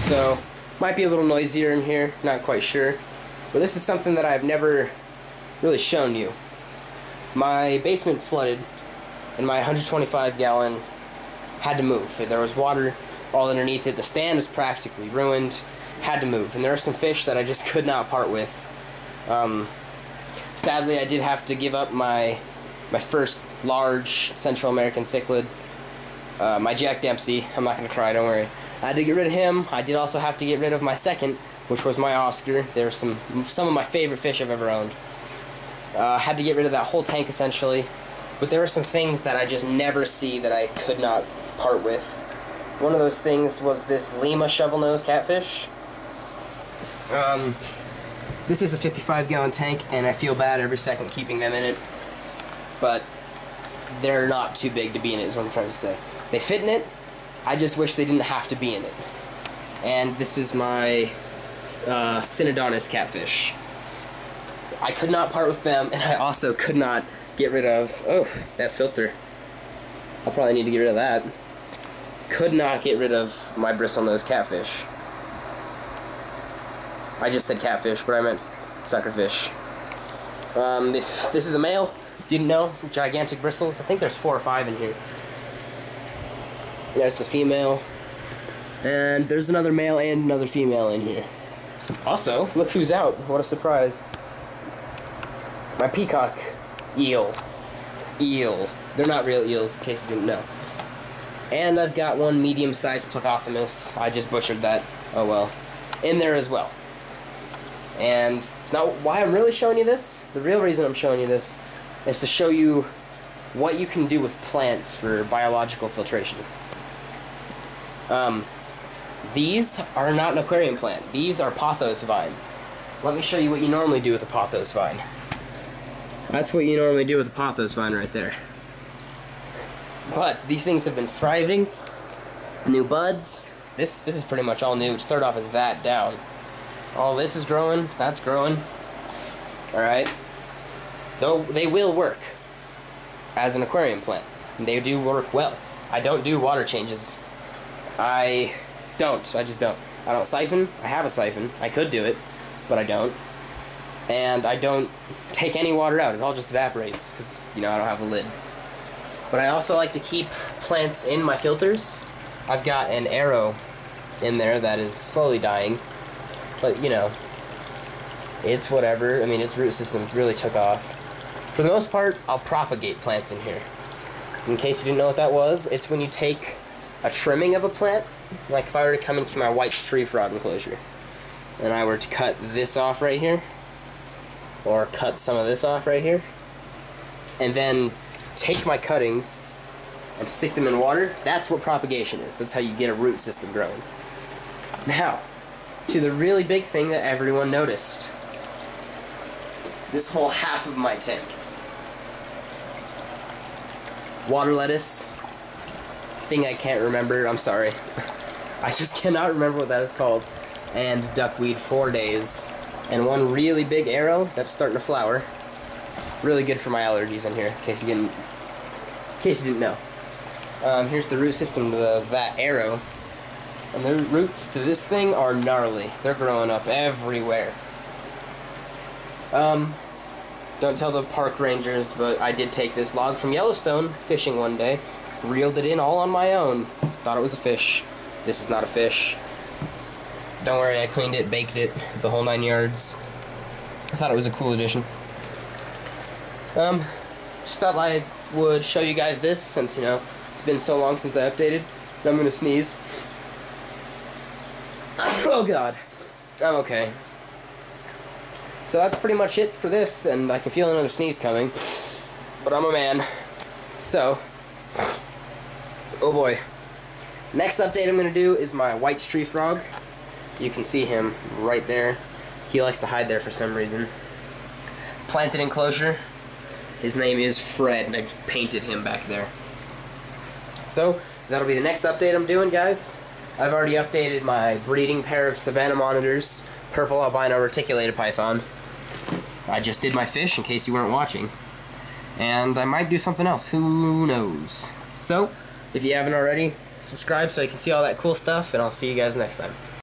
So, might be a little noisier in here, not quite sure. But this is something that I've never really shown you. My basement flooded, and my 125-gallon had to move. There was water all underneath it. The stand was practically ruined. Had to move. And there are some fish that I just could not part with. Sadly, I did have to give up my first large Central American cichlid. My Jack Dempsey. I'm not going to cry, don't worry. I had to get rid of him. I did also have to get rid of my second, which was my Oscar. They're some of my favorite fish I've ever owned. Had to get rid of that whole tank, essentially. But there are some things that I just never see that I could not part with. One of those things was this Lima shovel-nose catfish. This is a 55-gallon tank, and I feel bad every second keeping them in it. But they're not too big to be in it, is what I'm trying to say. They fit in it. I just wish they didn't have to be in it. And this is my Synodontis catfish. I could not part with them, and I also could not get rid of... Oh, that filter. I'll probably need to get rid of that. Could not get rid of my bristlenose catfish. I just said catfish, but I meant suckerfish. This is a male. If you didn't know, gigantic bristles. I think there's 4 or 5 in here. That's a female. And there's another male and another female in here. Also, look who's out. What a surprise. My peacock eel. They're not real eels, in case you didn't know. And I've got one medium-sized Plecothemis. I just butchered that. Oh well. In there as well. And it's not why I'm really showing you this. The real reason I'm showing you this is to show you what you can do with plants for biological filtration. These are not an aquarium plant. These are Pothos vines. Let me show you what you normally do with a Pothos vine. That's what you normally do with a Pothos vine right there. But these things have been thriving. New buds. This is pretty much all new. It started off as that down. All this is growing. That's growing. Alright. Though they will work as an aquarium plant. They do work well. I don't do water changes. I just don't. I don't siphon. I have a siphon. I could do it, but I don't. And I don't take any water out. It all just evaporates because, you know, I don't have a lid. But I also like to keep plants in my filters. I've got an arrow in there that is slowly dying. But, you know, it's whatever. I mean, its root system really took off. For the most part, I'll propagate plants in here. In case you didn't know what that was, it's when you take a trimming of a plant. Like if I were to come into my white tree frog enclosure and I were to cut this off right here, or cut some of this off right here, and then take my cuttings and stick them in water, that's what propagation is. That's how you get a root system growing. Now, to the really big thing that everyone noticed. This whole half of my tank. Water lettuce. Thing I can't remember, I'm sorry. I just cannot remember what that is called. And duckweed 4 days. And one really big arrow that's starting to flower. Really good for my allergies in here, in case you didn't know. Here's the root system to that arrow. And the roots to this thing are gnarly. They're growing up everywhere. Don't tell the park rangers, but I did take this log from Yellowstone fishing one day. Reeled it in all on my own. Thought it was a fish. This is not a fish. Don't worry, I cleaned it, baked it, the whole 9 yards. I thought it was a cool addition. Just thought I would show you guys this, since, you know, it's been so long since I updated. And I'm gonna sneeze. Oh god. I'm okay. So that's pretty much it for this, and I can feel another sneeze coming. But I'm a man. So, oh boy. Next update I'm going to do is my white tree frog. You can see him right there. He likes to hide there for some reason. Planted enclosure. His name is Fred, and I painted him back there. So, that'll be the next update I'm doing, guys. I've already updated my breeding pair of Savannah monitors, purple albino reticulated python. I just did my fish, in case you weren't watching. And I might do something else, who knows. So, if you haven't already, subscribe so you can see all that cool stuff, and I'll see you guys next time.